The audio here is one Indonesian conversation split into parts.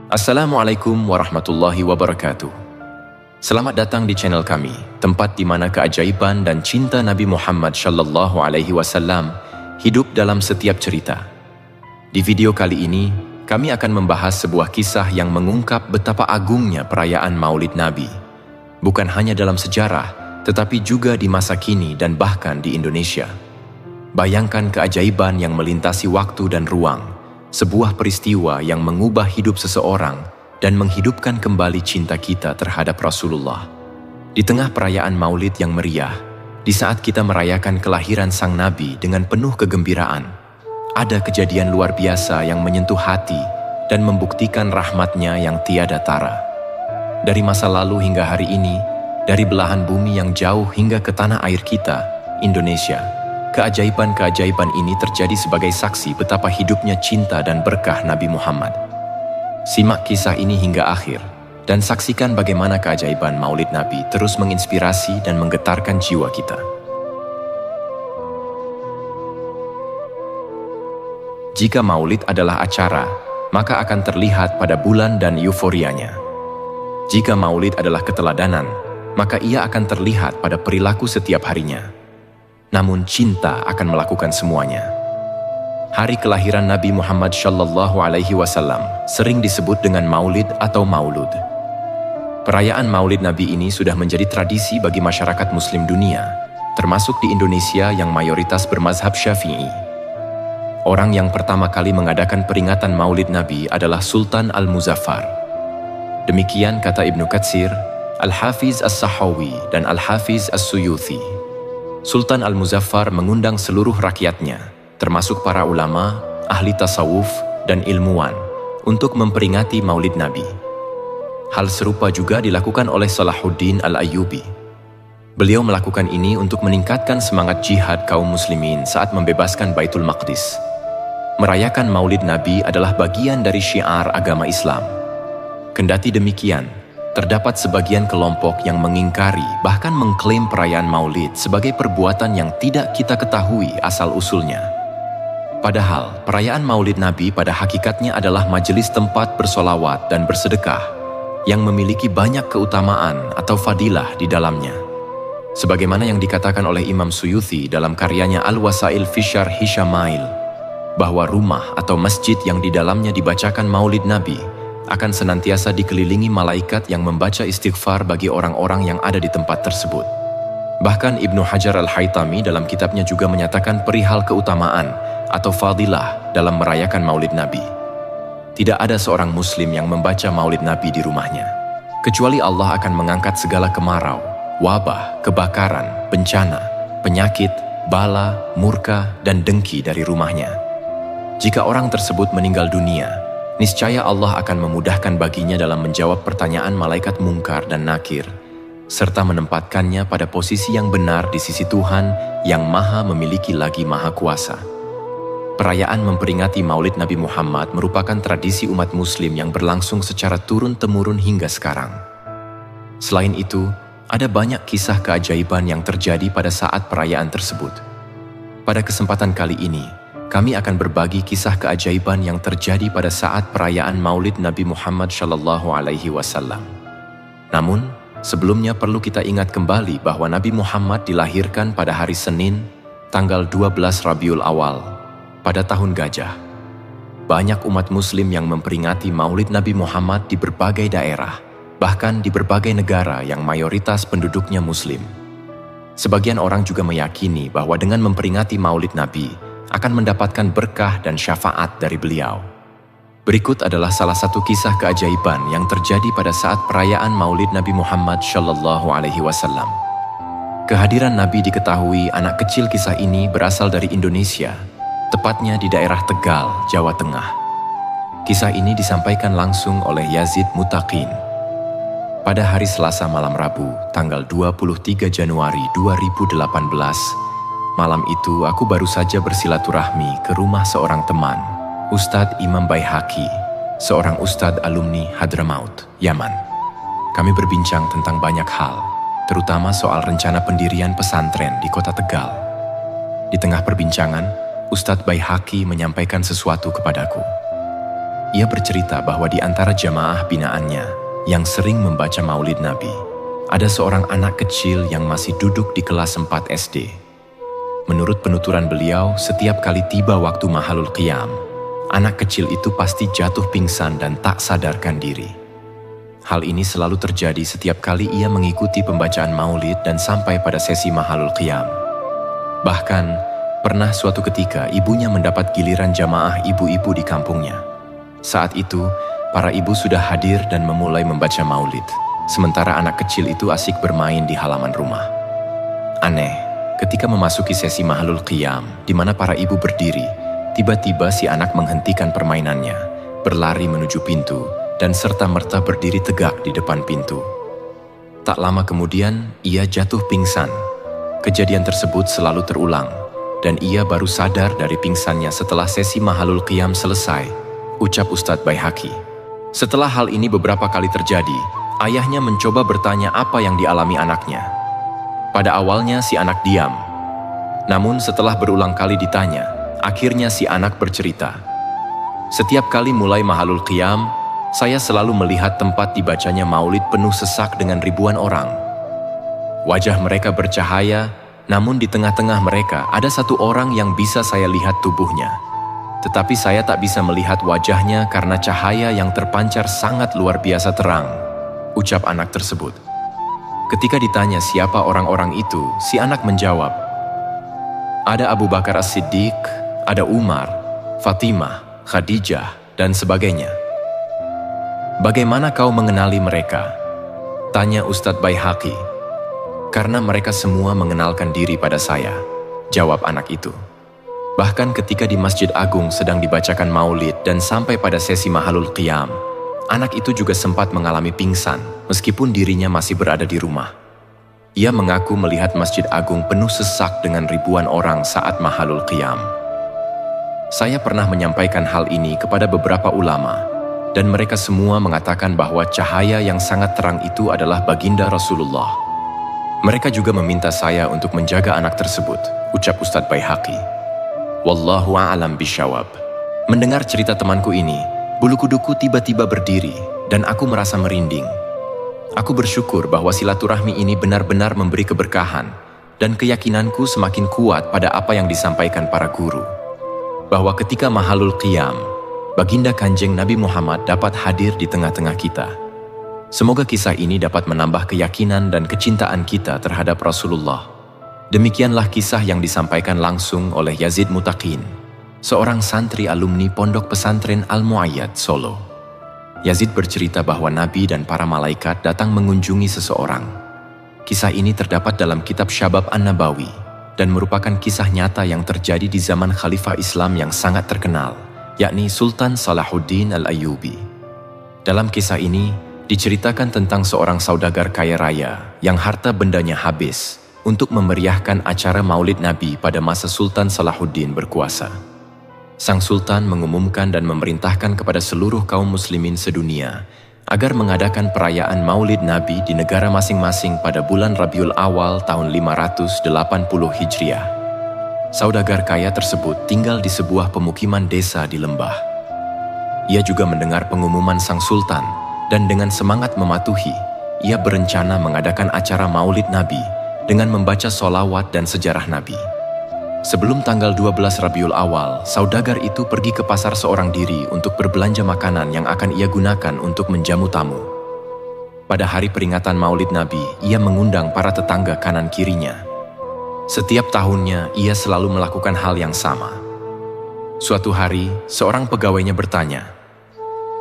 Assalamualaikum warahmatullahi wabarakatuh. Selamat datang di channel kami, tempat di mana keajaiban dan cinta Nabi Muhammad SAW hidup dalam setiap cerita. Di video kali ini, kami akan membahas sebuah kisah yang mengungkap betapa agungnya perayaan Maulid Nabi. Bukan hanya dalam sejarah, tetapi juga di masa kini dan bahkan di Indonesia. Bayangkan keajaiban yang melintasi waktu dan ruang. Sebuah peristiwa yang mengubah hidup seseorang dan menghidupkan kembali cinta kita terhadap Rasulullah. Di tengah perayaan Maulid yang meriah, di saat kita merayakan kelahiran sang Nabi dengan penuh kegembiraan, ada kejadian luar biasa yang menyentuh hati dan membuktikan rahmatnya yang tiada tara. Dari masa lalu hingga hari ini, dari belahan bumi yang jauh hingga ke tanah air kita, Indonesia, keajaiban-keajaiban ini terjadi sebagai saksi betapa hidupnya cinta dan berkah Nabi Muhammad. Simak kisah ini hingga akhir, dan saksikan bagaimana keajaiban Maulid Nabi terus menginspirasi dan menggetarkan jiwa kita. Jika Maulid adalah acara, maka akan terlihat pada bulan dan euforianya. Jika Maulid adalah keteladanan, maka ia akan terlihat pada perilaku setiap harinya. Namun cinta akan melakukan semuanya. Hari kelahiran Nabi Muhammad SAW sering disebut dengan Maulid atau Maulud. Perayaan Maulid Nabi ini sudah menjadi tradisi bagi masyarakat Muslim dunia, termasuk di Indonesia yang mayoritas bermazhab Syafi'i. Orang yang pertama kali mengadakan peringatan Maulid Nabi adalah Sultan Al-Muzaffar. Demikian kata Ibnu Katsir, Al-Hafiz As-Sahawi dan Al-Hafiz As-Suyuthi. Sultan Al-Muzaffar mengundang seluruh rakyatnya, termasuk para ulama, ahli tasawuf, dan ilmuwan, untuk memperingati Maulid Nabi. Hal serupa juga dilakukan oleh Salahuddin Al-Ayyubi. Beliau melakukan ini untuk meningkatkan semangat jihad kaum muslimin saat membebaskan Baitul Maqdis. Merayakan Maulid Nabi adalah bagian dari syiar agama Islam. Kendati demikian, terdapat sebagian kelompok yang mengingkari bahkan mengklaim perayaan Maulid sebagai perbuatan yang tidak kita ketahui asal-usulnya. Padahal, perayaan Maulid Nabi pada hakikatnya adalah majelis tempat bersolawat dan bersedekah yang memiliki banyak keutamaan atau fadilah di dalamnya. Sebagaimana yang dikatakan oleh Imam Suyuti dalam karyanya Al-Wasail fi Syarhi Syama'il, bahwa rumah atau masjid yang di dalamnya dibacakan Maulid Nabi akan senantiasa dikelilingi malaikat yang membaca istighfar bagi orang-orang yang ada di tempat tersebut. Bahkan Ibnu Hajar Al-Haytami dalam kitabnya juga menyatakan perihal keutamaan atau fadilah dalam merayakan Maulid Nabi. Tidak ada seorang muslim yang membaca Maulid Nabi di rumahnya, kecuali Allah akan mengangkat segala kemarau, wabah, kebakaran, bencana, penyakit, bala, murka, dan dengki dari rumahnya. Jika orang tersebut meninggal dunia, niscaya Allah akan memudahkan baginya dalam menjawab pertanyaan malaikat mungkar dan nakir, serta menempatkannya pada posisi yang benar di sisi Tuhan yang maha memiliki lagi maha kuasa. Perayaan memperingati Maulid Nabi Muhammad merupakan tradisi umat muslim yang berlangsung secara turun-temurun hingga sekarang. Selain itu, ada banyak kisah keajaiban yang terjadi pada saat perayaan tersebut. Pada kesempatan kali ini, kami akan berbagi kisah keajaiban yang terjadi pada saat perayaan Maulid Nabi Muhammad SAW. Namun, sebelumnya perlu kita ingat kembali bahwa Nabi Muhammad dilahirkan pada hari Senin, tanggal 12 Rabiul Awal, pada tahun Gajah. Banyak umat muslim yang memperingati Maulid Nabi Muhammad di berbagai daerah, bahkan di berbagai negara yang mayoritas penduduknya muslim. Sebagian orang juga meyakini bahwa dengan memperingati Maulid Nabi, akan mendapatkan berkah dan syafaat dari beliau. Berikut adalah salah satu kisah keajaiban yang terjadi pada saat perayaan Maulid Nabi Muhammad SAW. Kehadiran Nabi diketahui anak kecil kisah ini berasal dari Indonesia, tepatnya di daerah Tegal, Jawa Tengah. Kisah ini disampaikan langsung oleh Yazid Mutaqin. Pada hari Selasa malam Rabu, tanggal 23 Januari 2018, malam itu aku baru saja bersilaturahmi ke rumah seorang teman, Ustadz Imam Baihaqi, seorang ustadz alumni Hadramaut, Yaman. Kami berbincang tentang banyak hal, terutama soal rencana pendirian pesantren di kota Tegal. Di tengah perbincangan, Ustadz Baihaqi menyampaikan sesuatu kepadaku. Ia bercerita bahwa di antara jamaah binaannya yang sering membaca Maulid Nabi, ada seorang anak kecil yang masih duduk di kelas 4 SD. Menurut penuturan beliau, setiap kali tiba waktu Mahalul Qiyam, anak kecil itu pasti jatuh pingsan dan tak sadarkan diri. Hal ini selalu terjadi setiap kali ia mengikuti pembacaan Maulid dan sampai pada sesi Mahalul Qiyam. Bahkan, pernah suatu ketika ibunya mendapat giliran jamaah ibu-ibu di kampungnya. Saat itu, para ibu sudah hadir dan memulai membaca Maulid, sementara anak kecil itu asik bermain di halaman rumah. Aneh, ketika memasuki sesi Mahalul Qiyam, di mana para ibu berdiri, tiba-tiba si anak menghentikan permainannya, berlari menuju pintu, dan serta-merta berdiri tegak di depan pintu. Tak lama kemudian, ia jatuh pingsan. Kejadian tersebut selalu terulang, dan ia baru sadar dari pingsannya setelah sesi Mahalul Qiyam selesai, ucap Ustadz Baihaqi. Setelah hal ini beberapa kali terjadi, ayahnya mencoba bertanya apa yang dialami anaknya. Pada awalnya si anak diam, namun setelah berulang kali ditanya, akhirnya si anak bercerita. Setiap kali mulai Mahalul Qiyam, saya selalu melihat tempat dibacanya Maulid penuh sesak dengan ribuan orang. Wajah mereka bercahaya, namun di tengah-tengah mereka ada satu orang yang bisa saya lihat tubuhnya. Tetapi saya tak bisa melihat wajahnya karena cahaya yang terpancar sangat luar biasa terang, ucap anak tersebut. Ketika ditanya siapa orang-orang itu, si anak menjawab, ada Abu Bakar As-Siddiq, ada Umar, Fatimah, Khadijah, dan sebagainya. Bagaimana kau mengenali mereka? Tanya Ustadz Baihaqi. Karena mereka semua mengenalkan diri pada saya, jawab anak itu. Bahkan ketika di Masjid Agung sedang dibacakan Maulid dan sampai pada sesi Mahalul Qiyam, anak itu juga sempat mengalami pingsan meskipun dirinya masih berada di rumah. Ia mengaku melihat Masjid Agung penuh sesak dengan ribuan orang saat Mahalul Qiyam. Saya pernah menyampaikan hal ini kepada beberapa ulama, dan mereka semua mengatakan bahwa cahaya yang sangat terang itu adalah baginda Rasulullah. Mereka juga meminta saya untuk menjaga anak tersebut, ucap Ustadz Baihaqi. Wallahu a'lam bisyawab. Mendengar cerita temanku ini, bulu kuduku tiba-tiba berdiri dan aku merasa merinding. Aku bersyukur bahwa silaturahmi ini benar-benar memberi keberkahan dan keyakinanku semakin kuat pada apa yang disampaikan para guru. Bahwa ketika Mahalul Qiyam, Baginda Kanjeng Nabi Muhammad dapat hadir di tengah-tengah kita. Semoga kisah ini dapat menambah keyakinan dan kecintaan kita terhadap Rasulullah. Demikianlah kisah yang disampaikan langsung oleh Yazid Mutaqin, seorang santri alumni Pondok Pesantren Al-Muayyad, Solo. Yazid bercerita bahwa Nabi dan para malaikat datang mengunjungi seseorang. Kisah ini terdapat dalam kitab Syabab An-Nabawi dan merupakan kisah nyata yang terjadi di zaman Khalifah Islam yang sangat terkenal, yakni Sultan Salahuddin Al-Ayyubi. Dalam kisah ini, diceritakan tentang seorang saudagar kaya raya yang harta bendanya habis untuk memeriahkan acara Maulid Nabi pada masa Sultan Salahuddin berkuasa. Sang Sultan mengumumkan dan memerintahkan kepada seluruh kaum muslimin sedunia agar mengadakan perayaan Maulid Nabi di negara masing-masing pada bulan Rabiul Awal tahun 580 Hijriah. Saudagar kaya tersebut tinggal di sebuah pemukiman desa di lembah. Ia juga mendengar pengumuman sang sultan dan dengan semangat mematuhi, ia berencana mengadakan acara Maulid Nabi dengan membaca sholawat dan sejarah Nabi. Sebelum tanggal 12 Rabiul Awal, saudagar itu pergi ke pasar seorang diri untuk berbelanja makanan yang akan ia gunakan untuk menjamu tamu. Pada hari peringatan Maulid Nabi, ia mengundang para tetangga kanan kirinya. Setiap tahunnya, ia selalu melakukan hal yang sama. Suatu hari, seorang pegawainya bertanya,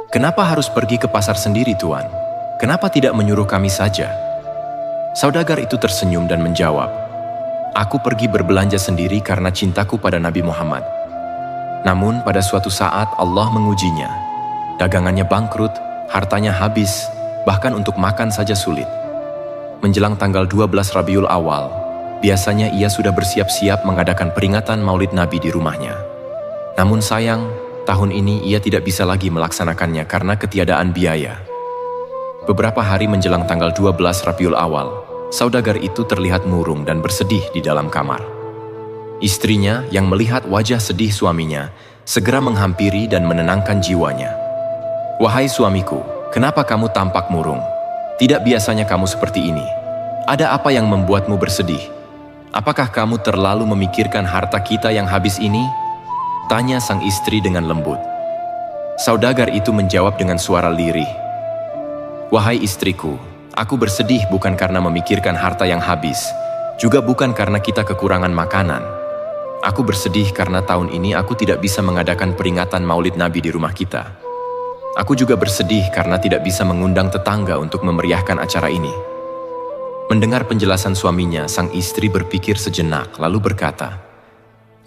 "Kenapa harus pergi ke pasar sendiri, Tuan? Kenapa tidak menyuruh kami saja?" Saudagar itu tersenyum dan menjawab, "Aku pergi berbelanja sendiri karena cintaku pada Nabi Muhammad. Namun pada suatu saat Allah mengujinya. Dagangannya bangkrut, hartanya habis, bahkan untuk makan saja sulit. Menjelang tanggal 12 Rabiul Awal, biasanya ia sudah bersiap-siap mengadakan peringatan Maulid Nabi di rumahnya. Namun sayang, tahun ini ia tidak bisa lagi melaksanakannya karena ketiadaan biaya." Beberapa hari menjelang tanggal 12 Rabiul Awal, saudagar itu terlihat murung dan bersedih di dalam kamar. Istrinya yang melihat wajah sedih suaminya segera menghampiri dan menenangkan jiwanya. "Wahai suamiku, kenapa kamu tampak murung? Tidak biasanya kamu seperti ini. Ada apa yang membuatmu bersedih? Apakah kamu terlalu memikirkan harta kita yang habis ini?" tanya sang istri dengan lembut. Saudagar itu menjawab dengan suara lirih, "Wahai istriku, aku bersedih bukan karena memikirkan harta yang habis, juga bukan karena kita kekurangan makanan. Aku bersedih karena tahun ini aku tidak bisa mengadakan peringatan Maulid Nabi di rumah kita. Aku juga bersedih karena tidak bisa mengundang tetangga untuk memeriahkan acara ini." Mendengar penjelasan suaminya, sang istri berpikir sejenak lalu berkata,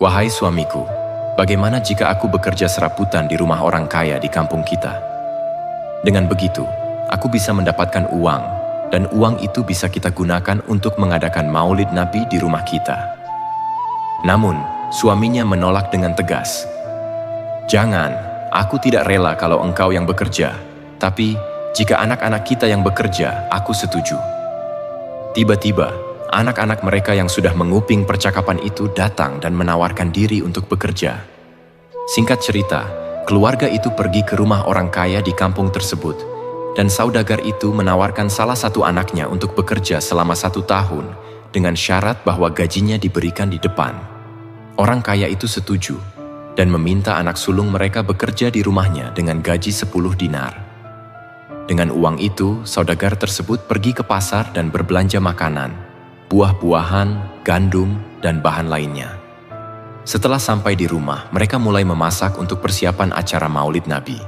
"Wahai suamiku, bagaimana jika aku bekerja serabutan di rumah orang kaya di kampung kita? Dengan begitu, aku bisa mendapatkan uang, dan uang itu bisa kita gunakan untuk mengadakan Maulid Nabi di rumah kita." Namun, suaminya menolak dengan tegas, "Jangan. Aku tidak rela kalau engkau yang bekerja, tapi jika anak-anak kita yang bekerja, aku setuju." Tiba-tiba, anak-anak mereka yang sudah menguping percakapan itu datang dan menawarkan diri untuk bekerja. Singkat cerita, keluarga itu pergi ke rumah orang kaya di kampung tersebut, dan saudagar itu menawarkan salah satu anaknya untuk bekerja selama 1 tahun dengan syarat bahwa gajinya diberikan di depan. Orang kaya itu setuju dan meminta anak sulung mereka bekerja di rumahnya dengan gaji 10 dinar. Dengan uang itu, saudagar tersebut pergi ke pasar dan berbelanja makanan, buah-buahan, gandum, dan bahan lainnya. Setelah sampai di rumah, mereka mulai memasak untuk persiapan acara Maulid Nabi.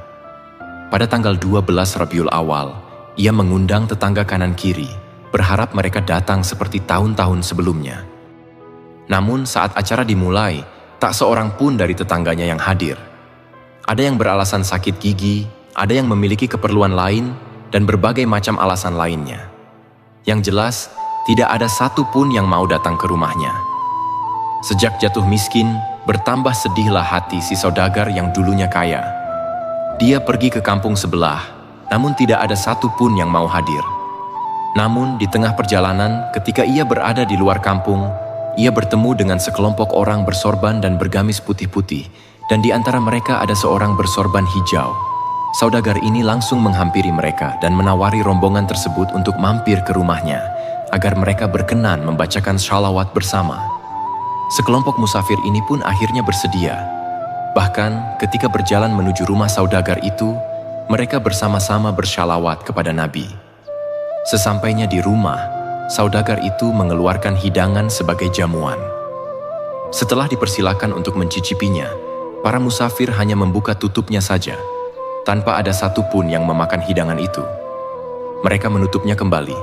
Pada tanggal 12 Rabiul Awal, ia mengundang tetangga kanan kiri, berharap mereka datang seperti tahun-tahun sebelumnya. Namun saat acara dimulai, tak seorang pun dari tetangganya yang hadir. Ada yang beralasan sakit gigi, ada yang memiliki keperluan lain, dan berbagai macam alasan lainnya. Yang jelas, tidak ada satu pun yang mau datang ke rumahnya. Sejak jatuh miskin, bertambah sedihlah hati si saudagar yang dulunya kaya. Dia pergi ke kampung sebelah, namun tidak ada satu pun yang mau hadir. Namun di tengah perjalanan, ketika ia berada di luar kampung, ia bertemu dengan sekelompok orang bersorban dan bergamis putih-putih, dan di antara mereka ada seorang bersorban hijau. Saudagar ini langsung menghampiri mereka dan menawari rombongan tersebut untuk mampir ke rumahnya, agar mereka berkenan membacakan shalawat bersama. Sekelompok musafir ini pun akhirnya bersedia. Bahkan ketika berjalan menuju rumah saudagar itu, mereka bersama-sama bershalawat kepada Nabi. Sesampainya di rumah, saudagar itu mengeluarkan hidangan sebagai jamuan. Setelah dipersilakan untuk mencicipinya, para musafir hanya membuka tutupnya saja, tanpa ada satupun yang memakan hidangan itu. Mereka menutupnya kembali.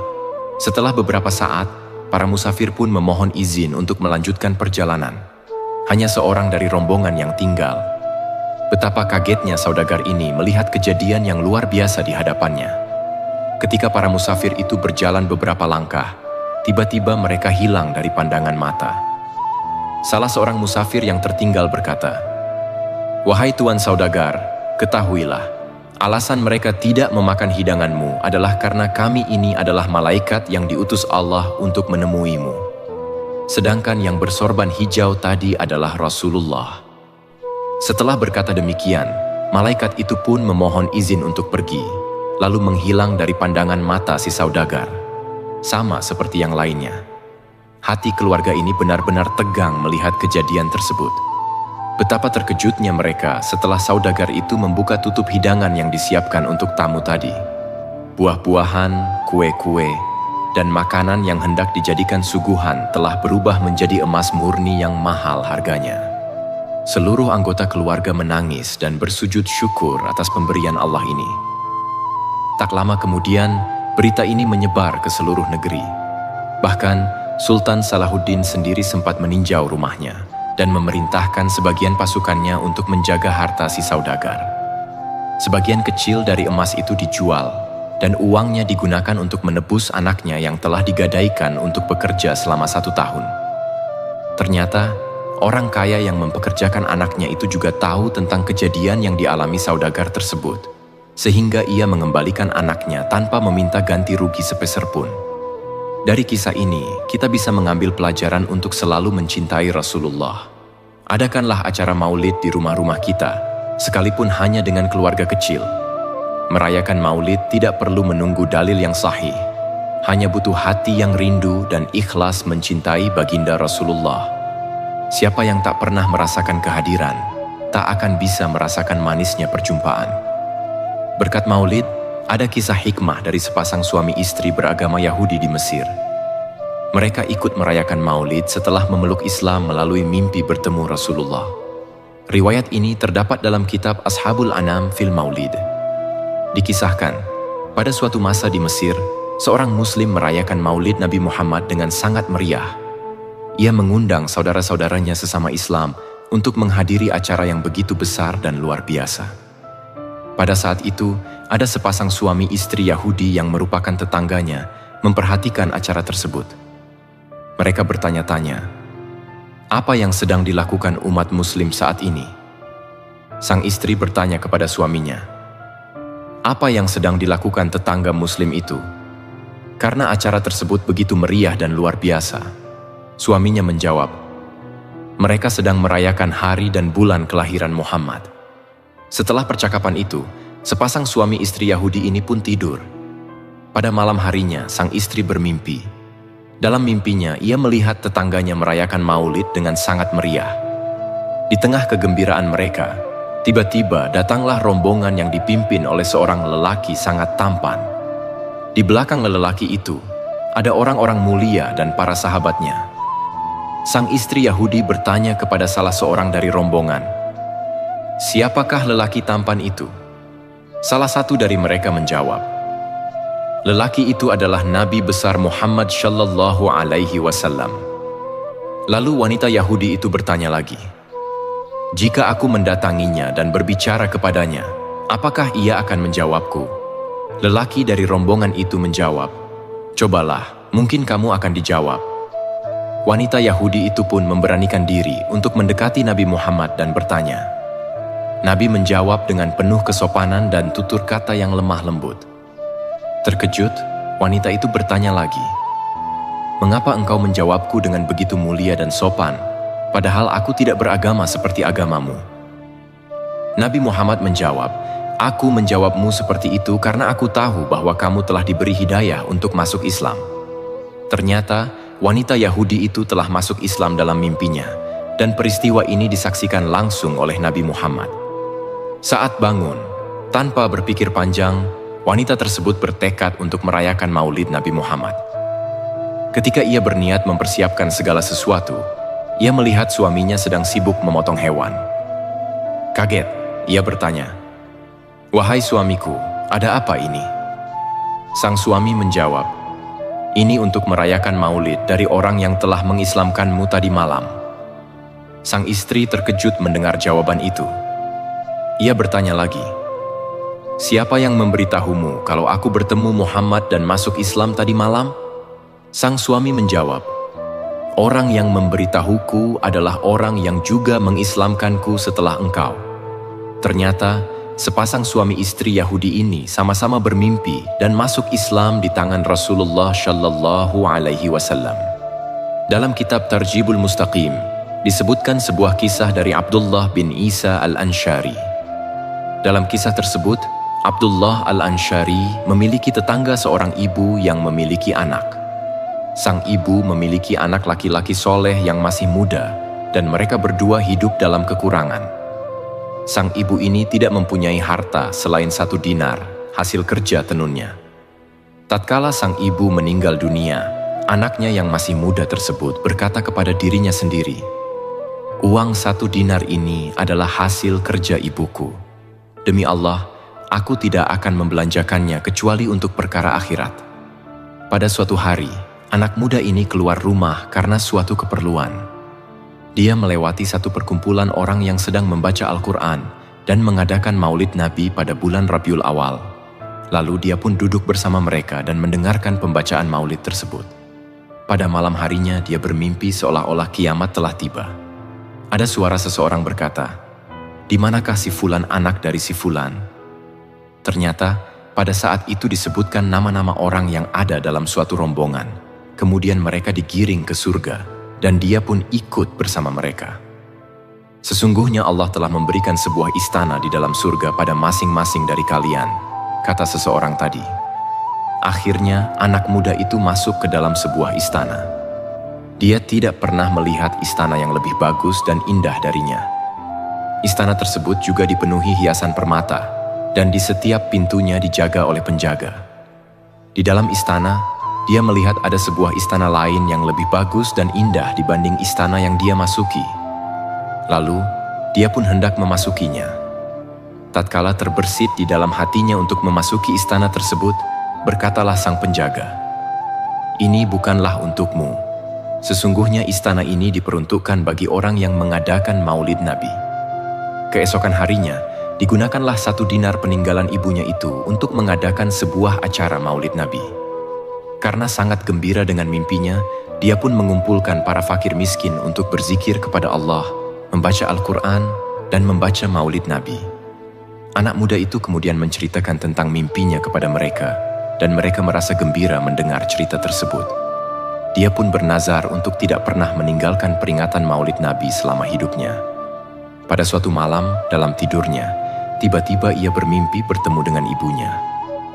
Setelah beberapa saat, para musafir pun memohon izin untuk melanjutkan perjalanan. Hanya seorang dari rombongan yang tinggal. Betapa kagetnya saudagar ini melihat kejadian yang luar biasa di hadapannya. Ketika para musafir itu berjalan beberapa langkah, tiba-tiba mereka hilang dari pandangan mata. Salah seorang musafir yang tertinggal berkata, "Wahai tuan saudagar, ketahuilah, alasan mereka tidak memakan hidanganmu adalah karena kami ini adalah malaikat yang diutus Allah untuk menemuimu. Sedangkan yang bersorban hijau tadi adalah Rasulullah." Setelah berkata demikian, malaikat itu pun memohon izin untuk pergi, lalu menghilang dari pandangan mata si saudagar. Sama seperti yang lainnya. Hati keluarga ini benar-benar tegang melihat kejadian tersebut. Betapa terkejutnya mereka setelah saudagar itu membuka tutup hidangan yang disiapkan untuk tamu tadi. Buah-buahan, kue-kue, dan makanan yang hendak dijadikan suguhan telah berubah menjadi emas murni yang mahal harganya. Seluruh anggota keluarga menangis dan bersujud syukur atas pemberian Allah ini. Tak lama kemudian, berita ini menyebar ke seluruh negeri. Bahkan, Sultan Salahuddin sendiri sempat meninjau rumahnya dan memerintahkan sebagian pasukannya untuk menjaga harta si saudagar. Sebagian kecil dari emas itu dijual, dan uangnya digunakan untuk menebus anaknya yang telah digadaikan untuk bekerja selama 1 tahun. Ternyata, orang kaya yang mempekerjakan anaknya itu juga tahu tentang kejadian yang dialami saudagar tersebut, sehingga ia mengembalikan anaknya tanpa meminta ganti rugi sepeser pun. Dari kisah ini, kita bisa mengambil pelajaran untuk selalu mencintai Rasulullah. Adakanlah acara maulid di rumah-rumah kita, sekalipun hanya dengan keluarga kecil. merayakan maulid tidak perlu menunggu dalil yang sahih. Hanya butuh hati yang rindu dan ikhlas mencintai baginda Rasulullah. Siapa yang tak pernah merasakan kehadiran, tak akan bisa merasakan manisnya perjumpaan. Berkat maulid, ada kisah hikmah dari sepasang suami istri beragama Yahudi di Mesir. Mereka ikut merayakan maulid setelah memeluk Islam melalui mimpi bertemu Rasulullah. Riwayat ini terdapat dalam kitab Ashabul Anam fil Maulid. Dikisahkan, pada suatu masa di Mesir, seorang muslim merayakan maulid Nabi Muhammad dengan sangat meriah. Ia mengundang saudara-saudaranya sesama Islam untuk menghadiri acara yang begitu besar dan luar biasa. Pada saat itu, ada sepasang suami istri Yahudi yang merupakan tetangganya memperhatikan acara tersebut. Mereka bertanya-tanya, apa yang sedang dilakukan umat muslim saat ini? Sang istri bertanya kepada suaminya, apa yang sedang dilakukan tetangga muslim itu? Karena acara tersebut begitu meriah dan luar biasa. Suaminya menjawab, mereka sedang merayakan hari dan bulan kelahiran Muhammad. Setelah percakapan itu, sepasang suami istri Yahudi ini pun tidur. Pada malam harinya, sang istri bermimpi. Dalam mimpinya, ia melihat tetangganya merayakan maulid dengan sangat meriah. Di tengah kegembiraan mereka, tiba-tiba datanglah rombongan yang dipimpin oleh seorang lelaki sangat tampan. Di belakang lelaki itu, ada orang-orang mulia dan para sahabatnya. Sang istri Yahudi bertanya kepada salah seorang dari rombongan, siapakah lelaki tampan itu? Salah satu dari mereka menjawab, lelaki itu adalah Nabi besar Muhammad Shallallahu Alaihi Wasallam. Lalu wanita Yahudi itu bertanya lagi, jika aku mendatanginya dan berbicara kepadanya, apakah ia akan menjawabku? Lelaki dari rombongan itu menjawab, cobalah, mungkin kamu akan dijawab. Wanita Yahudi itu pun memberanikan diri untuk mendekati Nabi Muhammad dan bertanya. Nabi menjawab dengan penuh kesopanan dan tutur kata yang lemah lembut. Terkejut, wanita itu bertanya lagi, mengapa engkau menjawabku dengan begitu mulia dan sopan, padahal aku tidak beragama seperti agamamu? Nabi Muhammad menjawab, aku menjawabmu seperti itu karena aku tahu bahwa kamu telah diberi hidayah untuk masuk Islam. Ternyata, wanita Yahudi itu telah masuk Islam dalam mimpinya, dan peristiwa ini disaksikan langsung oleh Nabi Muhammad. Saat bangun, tanpa berpikir panjang, wanita tersebut bertekad untuk merayakan maulid Nabi Muhammad. Ketika ia berniat mempersiapkan segala sesuatu, ia melihat suaminya sedang sibuk memotong hewan. Kaget, ia bertanya, wahai suamiku, ada apa ini? Sang suami menjawab, ini untuk merayakan maulid dari orang yang telah mengislamkanmu tadi malam. Sang istri terkejut mendengar jawaban itu. Ia bertanya lagi, siapa yang memberitahumu kalau aku bertemu Muhammad dan masuk Islam tadi malam? Sang suami menjawab, orang yang memberitahuku adalah orang yang juga mengislamkanku setelah engkau. Ternyata, sepasang suami istri Yahudi ini sama-sama bermimpi dan masuk Islam di tangan Rasulullah Shallallahu Alaihi Wasallam. Dalam kitab Tarjibul Mustaqim, disebutkan sebuah kisah dari Abdullah bin Isa al-Anshari. Dalam kisah tersebut, Abdullah al-Anshari memiliki tetangga seorang ibu yang memiliki anak. Sang ibu memiliki anak laki-laki soleh yang masih muda, dan mereka berdua hidup dalam kekurangan. Sang ibu ini tidak mempunyai harta selain 1 dinar, hasil kerja tenunnya. Tatkala sang ibu meninggal dunia, anaknya yang masih muda tersebut berkata kepada dirinya sendiri, uang 1 dinar ini adalah hasil kerja ibuku. Demi Allah, aku tidak akan membelanjakannya kecuali untuk perkara akhirat. Pada suatu hari, anak muda ini keluar rumah karena suatu keperluan. Dia melewati satu perkumpulan orang yang sedang membaca Al-Quran dan mengadakan maulid Nabi pada bulan Rabiul Awal. Lalu dia pun duduk bersama mereka dan mendengarkan pembacaan maulid tersebut. Pada malam harinya dia bermimpi seolah-olah kiamat telah tiba. Ada suara seseorang berkata, di manakah si Fulan anak dari si Fulan? Ternyata, pada saat itu disebutkan nama-nama orang yang ada dalam suatu rombongan. Kemudian mereka digiring ke surga, dan dia pun ikut bersama mereka. Sesungguhnya Allah telah memberikan sebuah istana di dalam surga pada masing-masing dari kalian. kata seseorang tadi. Akhirnya anak muda itu masuk ke dalam sebuah istana. Dia tidak pernah melihat istana yang lebih bagus dan indah darinya. Istana tersebut juga dipenuhi hiasan permata, dan di setiap pintunya dijaga oleh penjaga. Di dalam istana, dia melihat ada sebuah istana lain yang lebih bagus dan indah dibanding istana yang dia masuki. Lalu, dia pun hendak memasukinya. Tatkala terbersit di dalam hatinya untuk memasuki istana tersebut, berkatalah sang penjaga, "Ini bukanlah untukmu. Sesungguhnya istana ini diperuntukkan bagi orang yang mengadakan maulid Nabi." Keesokan harinya, digunakanlah 1 dinar peninggalan ibunya itu untuk mengadakan sebuah acara maulid Nabi. Karena sangat gembira dengan mimpinya, dia pun mengumpulkan para fakir miskin untuk berzikir kepada Allah, membaca Al-Quran, dan membaca maulid Nabi. Anak muda itu kemudian menceritakan tentang mimpinya kepada mereka, dan mereka merasa gembira mendengar cerita tersebut. Dia pun bernazar untuk tidak pernah meninggalkan peringatan maulid Nabi selama hidupnya. Pada suatu malam, dalam tidurnya, tiba-tiba ia bermimpi bertemu dengan ibunya.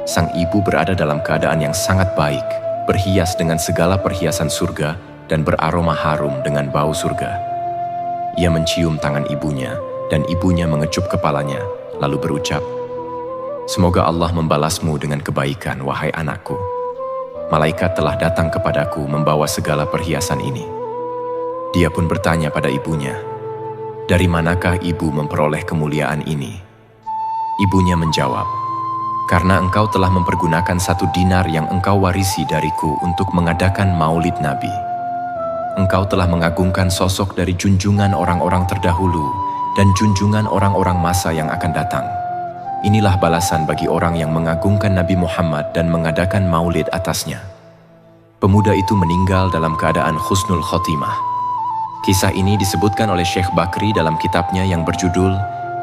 Sang ibu berada dalam keadaan yang sangat baik, berhias dengan segala perhiasan surga dan beraroma harum dengan bau surga. Ia mencium tangan ibunya, dan ibunya mengecup kepalanya, lalu berucap, "Semoga Allah membalasmu dengan kebaikan, wahai anakku. Malaikat telah datang kepadaku membawa segala perhiasan ini." Dia pun bertanya pada ibunya, "Dari manakah ibu memperoleh kemuliaan ini?" Ibunya menjawab, "Karena engkau telah mempergunakan 1 dinar yang engkau warisi dariku untuk mengadakan maulid Nabi. Engkau telah mengagungkan sosok dari junjungan orang-orang terdahulu dan junjungan orang-orang masa yang akan datang. Inilah balasan bagi orang yang mengagungkan Nabi Muhammad dan mengadakan maulid atasnya." Pemuda itu meninggal dalam keadaan husnul khotimah. Kisah ini disebutkan oleh Syekh Bakri dalam kitabnya yang berjudul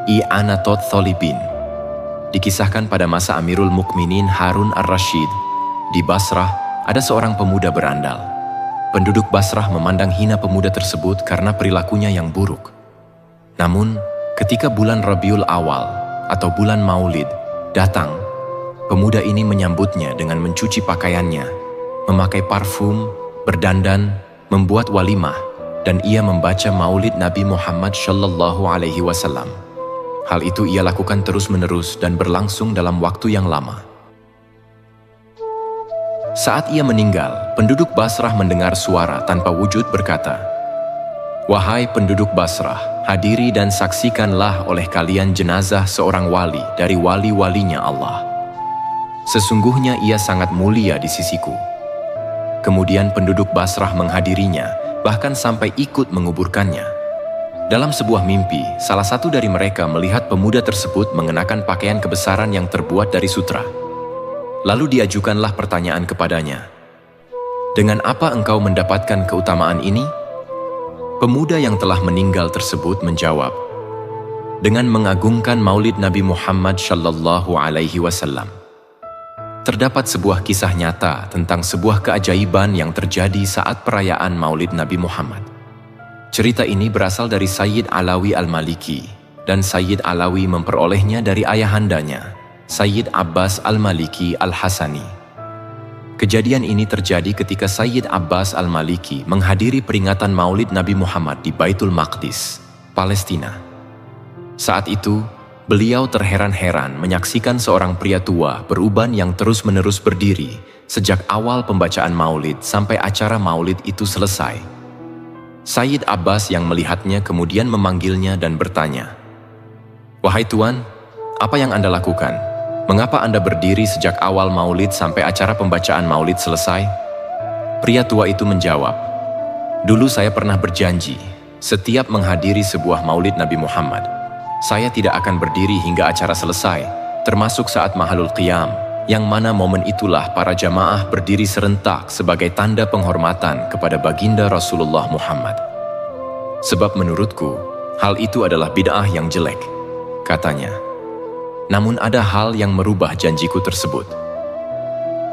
I'anatot Tholibin. Dikisahkan pada masa Amirul Mukminin Harun ar-Rasyid, di Basrah ada seorang pemuda berandal. Penduduk Basrah memandang hina pemuda tersebut karena perilakunya yang buruk. Namun, ketika bulan Rabiul Awal atau bulan Maulid datang, pemuda ini menyambutnya dengan mencuci pakaiannya, memakai parfum, berdandan, membuat walimah, dan ia membaca Maulid Nabi Muhammad SAW. Hal itu ia lakukan terus-menerus dan berlangsung dalam waktu yang lama. Saat ia meninggal, penduduk Basrah mendengar suara tanpa wujud berkata, "Wahai penduduk Basrah, hadiri dan saksikanlah oleh kalian jenazah seorang wali dari wali-walinya Allah. Sesungguhnya ia sangat mulia di sisiku." Kemudian penduduk Basrah menghadirinya, bahkan sampai ikut menguburkannya. Dalam sebuah mimpi, salah satu dari mereka melihat pemuda tersebut mengenakan pakaian kebesaran yang terbuat dari sutra. Lalu diajukanlah pertanyaan kepadanya, "Dengan apa engkau mendapatkan keutamaan ini?" Pemuda yang telah meninggal tersebut menjawab, "Dengan mengagungkan maulid Nabi Muhammad SAW." Terdapat sebuah kisah nyata tentang sebuah keajaiban yang terjadi saat perayaan maulid Nabi Muhammad. Cerita ini berasal dari Sayyid Alawi Al-Maliki, dan Sayyid Alawi memperolehnya dari ayahandanya, Sayyid Abbas Al-Maliki Al-Hasani. Kejadian ini terjadi ketika Sayyid Abbas Al-Maliki menghadiri peringatan maulid Nabi Muhammad di Baitul Maqdis, Palestina. Saat itu, beliau terheran-heran menyaksikan seorang pria tua beruban yang terus-menerus berdiri sejak awal pembacaan maulid sampai acara maulid itu selesai. Sayyid Abbas yang melihatnya kemudian memanggilnya dan bertanya, "Wahai Tuan, apa yang Anda lakukan? Mengapa Anda berdiri sejak awal maulid sampai acara pembacaan maulid selesai?" Pria tua itu menjawab, "Dulu saya pernah berjanji, setiap menghadiri sebuah maulid Nabi Muhammad, saya tidak akan berdiri hingga acara selesai, termasuk saat Mahalul Qiyam, yang mana momen itulah para jamaah berdiri serentak sebagai tanda penghormatan kepada baginda Rasulullah Muhammad. Sebab menurutku, hal itu adalah bid'ah yang jelek," katanya. Namun ada hal yang merubah janjiku tersebut.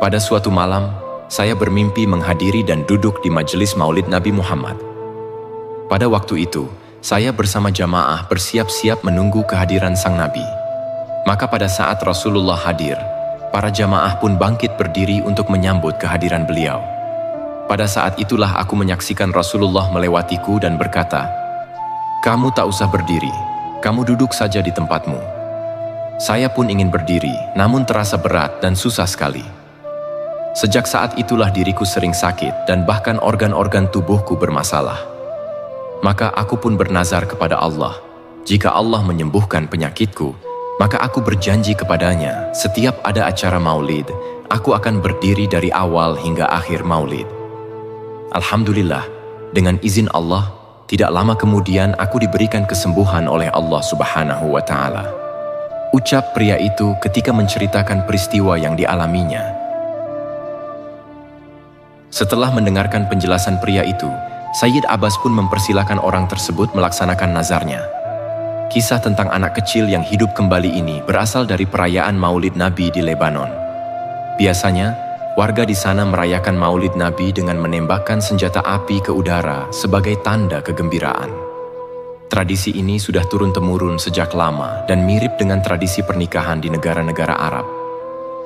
Pada suatu malam, saya bermimpi menghadiri dan duduk di majelis maulid Nabi Muhammad. Pada waktu itu, saya bersama jamaah bersiap-siap menunggu kehadiran sang Nabi. Maka pada saat Rasulullah hadir, Para jamaah pun bangkit berdiri untuk menyambut kehadiran beliau. Pada saat itulah aku menyaksikan Rasulullah melewatiku dan berkata, "Kamu tak usah berdiri, kamu duduk saja di tempatmu." Saya pun ingin berdiri, namun terasa berat dan susah sekali. Sejak saat itulah diriku sering sakit dan bahkan organ-organ tubuhku bermasalah. Maka aku pun bernazar kepada Allah, jika Allah menyembuhkan penyakitku, maka aku berjanji kepadanya, setiap ada acara maulid, aku akan berdiri dari awal hingga akhir maulid. Alhamdulillah, dengan izin Allah, tidak lama kemudian aku diberikan kesembuhan oleh Allah Subhanahu wa Ta'ala. Ucap pria itu ketika menceritakan peristiwa yang dialaminya. Setelah mendengarkan penjelasan pria itu, Sayyid Abbas pun mempersilahkan orang tersebut melaksanakan nazarnya. Kisah tentang anak kecil yang hidup kembali ini berasal dari perayaan Maulid Nabi di Lebanon. Biasanya, warga di sana merayakan Maulid Nabi dengan menembakkan senjata api ke udara sebagai tanda kegembiraan. Tradisi ini sudah turun-temurun sejak lama dan mirip dengan tradisi pernikahan di negara-negara Arab.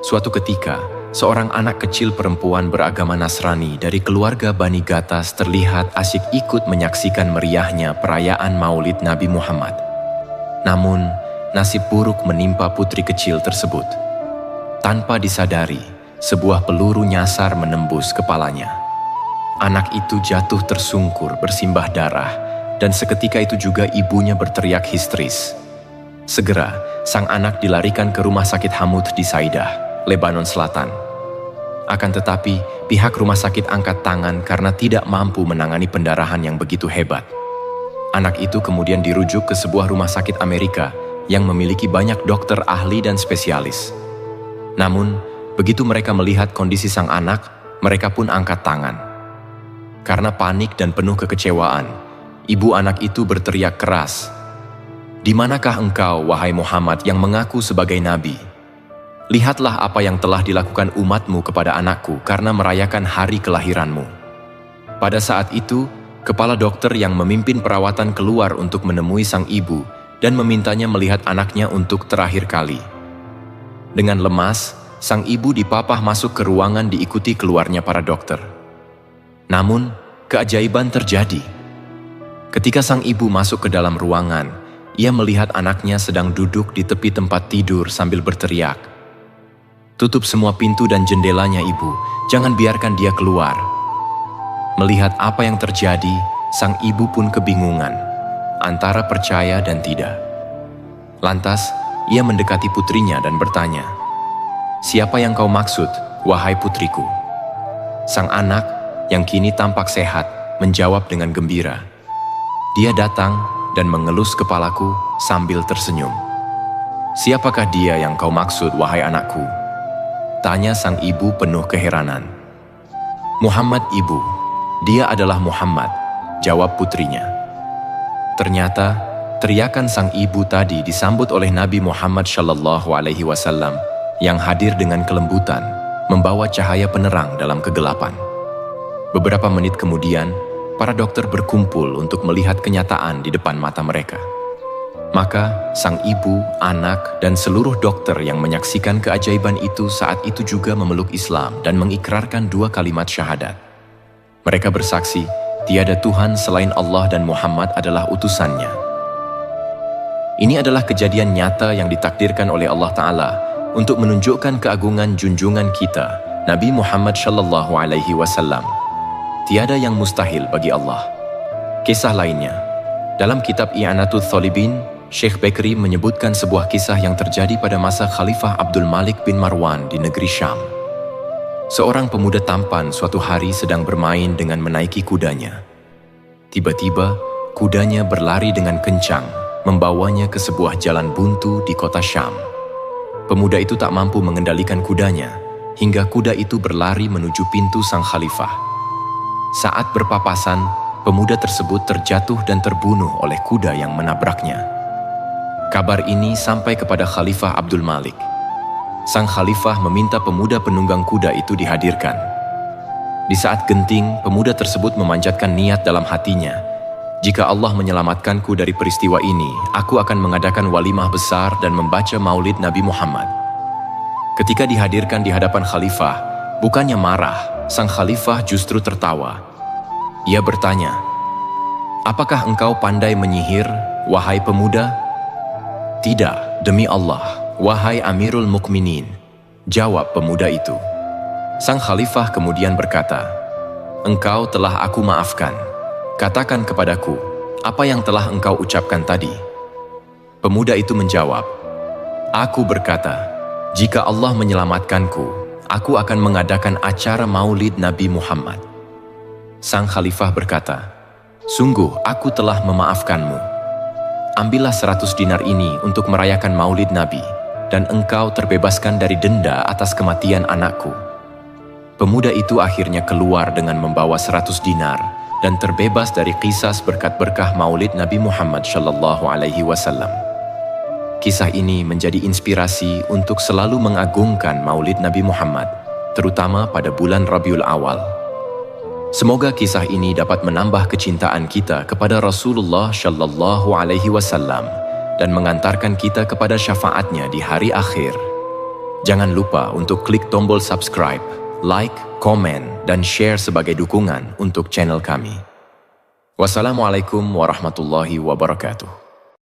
Suatu ketika, seorang anak kecil perempuan beragama Nasrani dari keluarga Bani Gatas terlihat asyik ikut menyaksikan meriahnya perayaan Maulid Nabi Muhammad. Namun, nasib buruk menimpa putri kecil tersebut. Tanpa disadari, sebuah peluru nyasar menembus kepalanya. Anak itu jatuh tersungkur bersimbah darah, dan seketika itu juga ibunya berteriak histeris. Segera, sang anak dilarikan ke rumah sakit Hamud di Saidah, Lebanon Selatan. Akan tetapi, pihak rumah sakit angkat tangan karena tidak mampu menangani pendarahan yang begitu hebat. Anak itu kemudian dirujuk ke sebuah rumah sakit Amerika yang memiliki banyak dokter ahli dan spesialis. Namun, begitu mereka melihat kondisi sang anak, mereka pun angkat tangan. Karena panik dan penuh kekecewaan, ibu anak itu berteriak keras, "Di manakah engkau, wahai Muhammad yang mengaku sebagai nabi? Lihatlah apa yang telah dilakukan umatmu kepada anakku karena merayakan hari kelahiranmu." Pada saat itu, kepala dokter yang memimpin perawatan keluar untuk menemui sang ibu dan memintanya melihat anaknya untuk terakhir kali. Dengan lemas, sang ibu dipapah masuk ke ruangan diikuti keluarnya para dokter. Namun, keajaiban terjadi. Ketika sang ibu masuk ke dalam ruangan, ia melihat anaknya sedang duduk di tepi tempat tidur sambil berteriak, "Tutup semua pintu dan jendelanya, ibu. Jangan biarkan dia keluar." Melihat apa yang terjadi, sang ibu pun kebingungan, antara percaya dan tidak. Lantas, ia mendekati putrinya dan bertanya, "Siapa yang kau maksud, wahai putriku?" Sang anak, yang kini tampak sehat, menjawab dengan gembira, "Dia datang dan mengelus kepalaku sambil tersenyum." "Siapakah dia yang kau maksud, wahai anakku?" tanya sang ibu penuh keheranan. "Muhammad, ibu. Dia adalah Muhammad," jawab putrinya. Ternyata, teriakan sang ibu tadi disambut oleh Nabi Muhammad SAW yang hadir dengan kelembutan, membawa cahaya penerang dalam kegelapan. Beberapa menit kemudian, para dokter berkumpul untuk melihat kenyataan di depan mata mereka. Maka, sang ibu, anak, dan seluruh dokter yang menyaksikan keajaiban itu saat itu juga memeluk Islam dan mengikrarkan 2 kalimat syahadat. Mereka bersaksi, tiada Tuhan selain Allah dan Muhammad adalah utusannya. Ini adalah kejadian nyata yang ditakdirkan oleh Allah Ta'ala untuk menunjukkan keagungan junjungan kita, Nabi Muhammad SAW. Tiada yang mustahil bagi Allah. Kisah lainnya, dalam kitab I'anatul Thalibin, Syekh Bekri menyebutkan sebuah kisah yang terjadi pada masa Khalifah Abdul Malik bin Marwan di negeri Syam. Seorang pemuda tampan suatu hari sedang bermain dengan menaiki kudanya. Tiba-tiba, kudanya berlari dengan kencang, membawanya ke sebuah jalan buntu di kota Syam. Pemuda itu tak mampu mengendalikan kudanya, hingga kuda itu berlari menuju pintu sang khalifah. Saat berpapasan, pemuda tersebut terjatuh dan terbunuh oleh kuda yang menabraknya. Kabar ini sampai kepada Khalifah Abdul Malik. Sang khalifah meminta pemuda penunggang kuda itu dihadirkan. Di saat genting, pemuda tersebut memanjatkan niat dalam hatinya, "Jika Allah menyelamatkanku dari peristiwa ini, aku akan mengadakan walimah besar dan membaca maulid Nabi Muhammad." Ketika dihadirkan di hadapan khalifah, bukannya marah, sang khalifah justru tertawa. Ia bertanya, "Apakah engkau pandai menyihir, wahai pemuda?" "Tidak, demi Allah, wahai Amirul Mukminin," jawab pemuda itu. Sang khalifah kemudian berkata, "Engkau telah aku maafkan. Katakan kepadaku, apa yang telah engkau ucapkan tadi?" Pemuda itu menjawab, "Aku berkata, jika Allah menyelamatkanku, aku akan mengadakan acara maulid Nabi Muhammad." Sang khalifah berkata, "Sungguh aku telah memaafkanmu. Ambillah 100 dinar ini untuk merayakan maulid Nabi, dan engkau terbebaskan dari denda atas kematian anakku." Pemuda itu akhirnya keluar dengan membawa 100 dinar dan terbebas dari qisas berkat berkah maulid Nabi Muhammad SAW. Kisah ini menjadi inspirasi untuk selalu mengagungkan maulid Nabi Muhammad, terutama pada bulan Rabiul Awal. Semoga kisah ini dapat menambah kecintaan kita kepada Rasulullah SAW dan mengantarkan kita kepada syafaatnya di hari akhir. Jangan lupa untuk klik tombol subscribe, like, komen, dan share sebagai dukungan untuk channel kami. Wassalamualaikum warahmatullahi wabarakatuh.